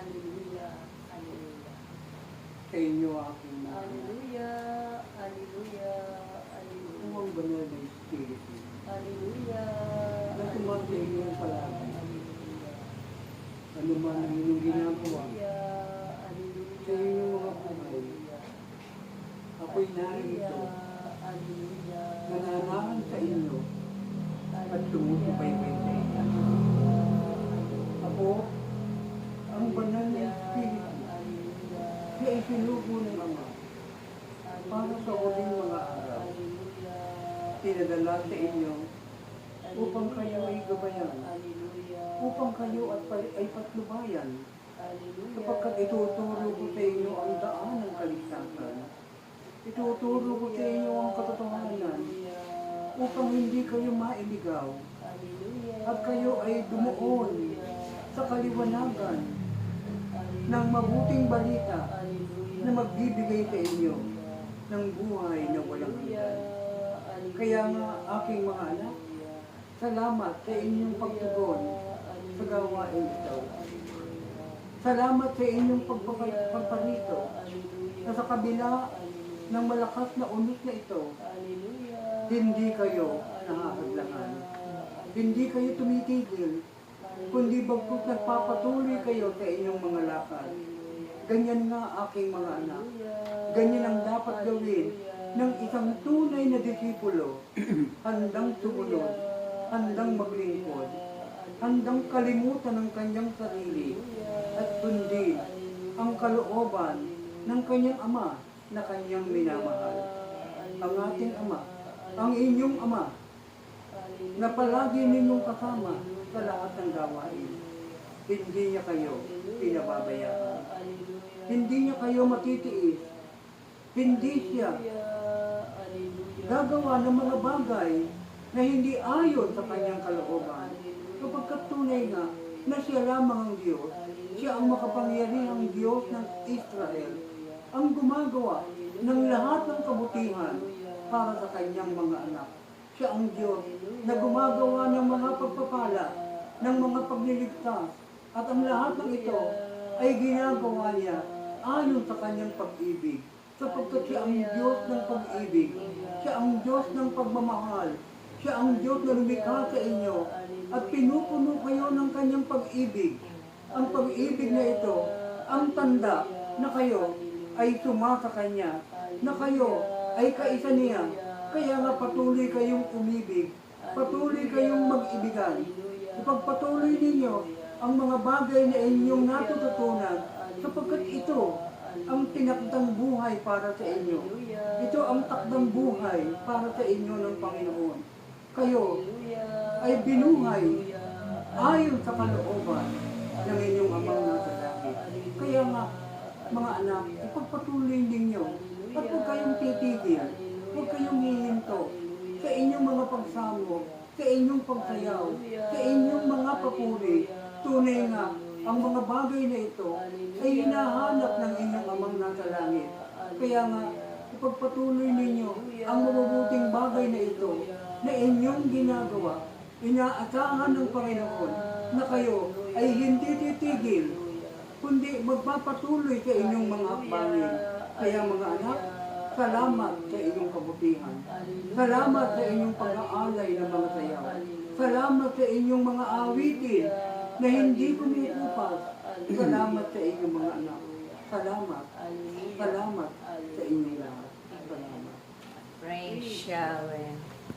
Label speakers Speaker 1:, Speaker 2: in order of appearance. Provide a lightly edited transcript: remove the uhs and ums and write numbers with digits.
Speaker 1: Hallelujah. Hallelujah.
Speaker 2: Sa inyo aking mga
Speaker 1: Hallelujah. Hallelujah. Hallelujah.
Speaker 2: ang banal na Espiritu
Speaker 1: Hallelujah.
Speaker 2: na tumasa inyong palagi.
Speaker 1: Hallelujah.
Speaker 2: Ano man ang inyong ginagawa
Speaker 1: Hallelujah.
Speaker 2: sa inyong mga buhay, ako'y narito,
Speaker 1: Hallelujah.
Speaker 2: nananahan sa inyo at tumusubaybay sa inyo. Ako, ang banal na Espiritu na isinugo ng Ama para sa huling mga araw, pinadala sa inyo upang kayo ay gabayan, upang kayo ay patnubayan, sapagkat ituturo ko sa inyo ang daan ng kaligtasan. Ituturo ko sa inyo ang katotohanan upang hindi kayo mailigaw at kayo ay dumuon sa kaliwanagan ng mabuting balita na magbibigay sa inyo ng buhay na walang hanggan. Kaya nga, aking mga anak, salamat sa inyong pagtugon sa gawain ito. Salamat sa inyong pagparito na sa kabila ng malakas na unos na ito, hindi kayo nahahadlangan. Hindi kayo tumitigil, kundi bagkus nagpapatuloy kayo sa inyong mga lakad. Ganyan nga aking mga anak. Ganyan ang dapat gawin ng isang tunay na disipulo, handang sumunod, handang maglingkod, handang kalimutan ang kanyang sarili at sundin ang kalooban ng kanyang Ama na kanyang minamahal. Ang ating Ama, ang inyong Ama, na palagi ninyong kasama sa lahat ng gawain. Hindi niya kayo pinababayaan. Hindi niya kayo matitiis. Hindi siya gagawa ng mga bagay na hindi ayon sa kanyang kalooban. Kapagkat tunay nga na siya lamang ang Diyos, siya ang makapangyarihang Diyos ng Israel, ang gumagawa ng lahat ng kabutihan para sa kanyang mga anak. Siya ang Diyos na gumagawa ng mga pagpapala, ng mga pagliligtas, at ang lahat ng ito ay ginagawa niya ayon sa kanyang pag-ibig. Sapagkat siya ang Diyos ng pag-ibig, siya ang Diyos ng pagmamahal, siya ang Diyos na lumikha sa inyo at pinupuno kayo ng kanyang pag-ibig. Ang pag-ibig na ito, ang tanda na kayo ay sumasa kanya, na kayo ay kaisa niya. Kaya nga patuloy kayong umibig, patuloy kayong mag-ibigan. Ipagpatuloy ninyo ang mga bagay na inyong natututunan, sapagkat ito ang tinakdang buhay para sa inyo. Ito ang takdang buhay para sa inyo ng Panginoon. Kayo ay binuhay ayon sa kalooban ng inyong Amang nasa langit. Kaya nga, mga anak, ipagpatuloy ninyo at huwag kayong titigil, huwag kayong hihinto sa inyong mga pagsamo, sa inyong pagsayaw, sa inyong mga papuri. Tunay nga, ang mga bagay na ito ay hinahanap ng inyong Amang nasa langit. Kaya nga, ipagpatuloy ninyo ang mabubuting bagay na ito na inyong ginagawa. Inaasahan ng Panginoon na kayo ay hindi titigil, kundi magpapatuloy sa inyong mga hakbangin. Kaya mga anak, salamat sa inyong kabutihan. Salamat sa inyong pag-aalay ng mga sayaw. Salamat sa inyong mga awitin na hindi kumikupas. Salamat sa inyong mga anak. Salamat. Salamat sa inyong lahat. Salamat.
Speaker 3: Praise Yahweh.